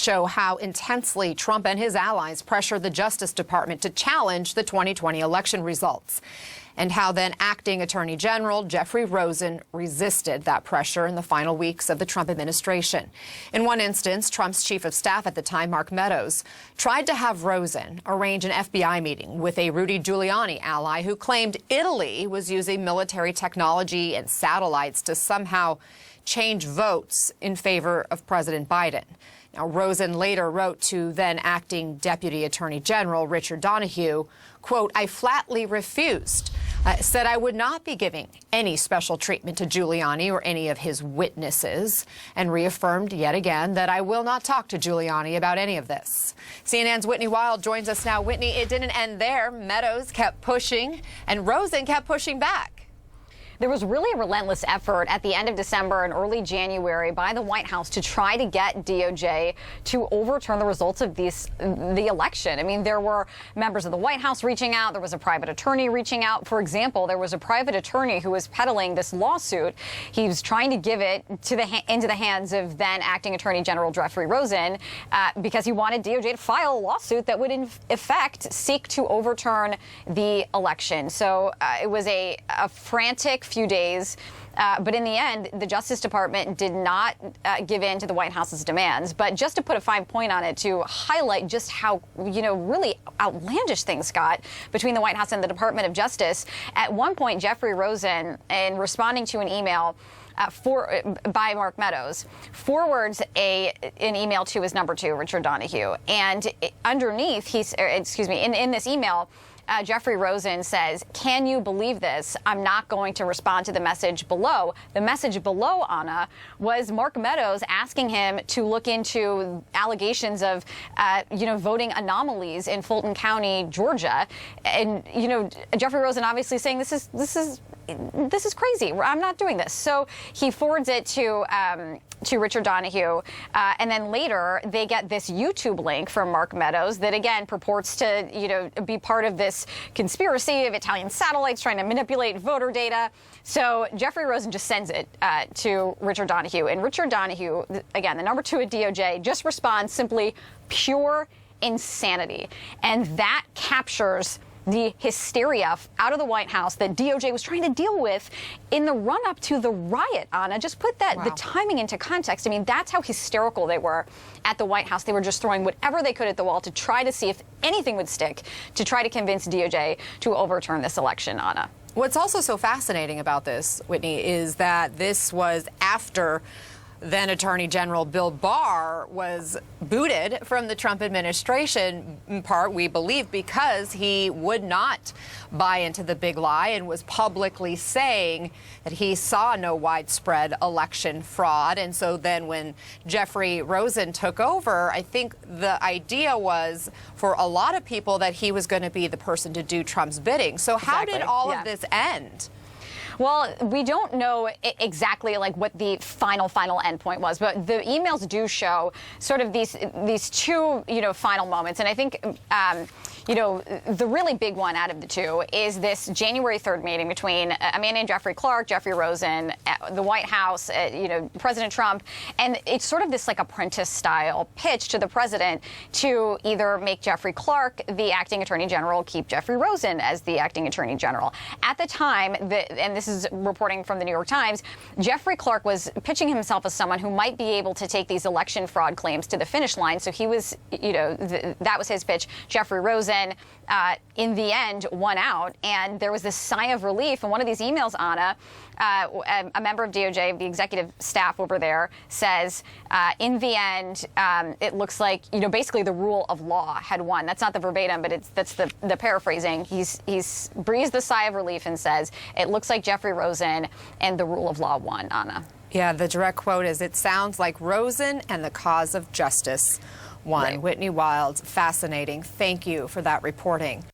show how intensely Trump and his allies pressured the Justice Department to challenge the 2020 election results, and how then acting Attorney General Jeffrey Rosen resisted that pressure in the final weeks of the Trump administration. In one instance, Trump's chief of staff at the time, Mark Meadows, tried to have Rosen arrange an FBI meeting with a Rudy Giuliani ally who claimed Italy was using military technology and satellites to somehow change votes in favor of President Biden. Now, Rosen later wrote to then acting Deputy Attorney General Richard Donoghue, quote, "I flatly refused. Said I would not be giving any special treatment to Giuliani or any of his witnesses, and reaffirmed yet again that I will not talk to Giuliani about any of this." CNN's Whitney Wild joins us now. Whitney, it didn't end there. Meadows kept pushing, and Rosen kept pushing back. There was really a relentless effort at the end of December and early January by the White House to try to get DOJ to overturn the results of the election. I mean, there were members of the White House reaching out. There was a private attorney reaching out. For example, there was a private attorney who was peddling this lawsuit. He was trying to give it into the hands of then acting Attorney General Jeffrey Rosen because he wanted DOJ to file a lawsuit that would, in effect, seek to overturn the election. So it was a frantic few days. But in the end, the Justice Department did not give in to the White House's demands. But just to put a fine point on it, to highlight just how, really outlandish things got between the White House and the Department of Justice, at one point, Jeffrey Rosen, in responding to an email by Mark Meadows, forwards an email to his number two, Richard Donoghue. And underneath, in this email, Jeffrey Rosen says, "Can you believe this? I'm not going to respond to the message below." The message below, Anna, was Mark Meadows asking him to look into allegations of, voting anomalies in Fulton County, Georgia. And, Jeffrey Rosen obviously saying this is crazy. I'm not doing this. So he forwards it to Richard Donoghue. And then later they get this YouTube link from Mark Meadows that, again, purports to, be part of this conspiracy of Italian satellites trying to manipulate voter data. So Jeffrey Rosen just sends it to Richard Donoghue. And Richard Donoghue, again, the number two at DOJ, just responds simply pure insanity. And that captures the hysteria out of the White House that DOJ was trying to deal with in the run-up to the riot, Anna. Just put the timing into context. I mean, that's how hysterical they were at the White House. They were just throwing whatever they could at the wall to try to see if anything would stick, to try to convince DOJ to overturn this election, Anna. What's also so fascinating about this, Whitney, is that this was after then Attorney General Bill Barr was booted from the Trump administration, in part, we believe, because he would not buy into the big lie and was publicly saying that he saw no widespread election fraud. And so then when Jeffrey Rosen took over, I think the idea was for a lot of people that he was going to be the person to do Trump's bidding. So how did all of this end? Well, we don't know exactly what the final endpoint was, but the emails do show sort of these two, final moments. And I think, the really big one out of the two is this January 3rd meeting between a man named Jeffrey Clark, Jeffrey Rosen, the White House, President Trump. And it's sort of this apprentice-style pitch to the president to either make Jeffrey Clark the acting attorney general, keep Jeffrey Rosen as the acting attorney general. At the time, and this is reporting from the New York Times, Jeffrey Clark was pitching himself as someone who might be able to take these election fraud claims to the finish line. So he was, that was his pitch. Jeffrey Rosen, in the end, won out. And there was this sigh of relief. And one of these emails, Anna, a member of DOJ, the executive staff over there, says, in the end, it looks like, basically the rule of law had won. That's not the verbatim, but that's the paraphrasing. He's breathes the sigh of relief and says, it looks like Jeffrey Rosen and the rule of law won, Anna. Yeah, the direct quote is, "It sounds like Rosen and the cause of justice won." Right. Whitney Wild, fascinating. Thank you for that reporting.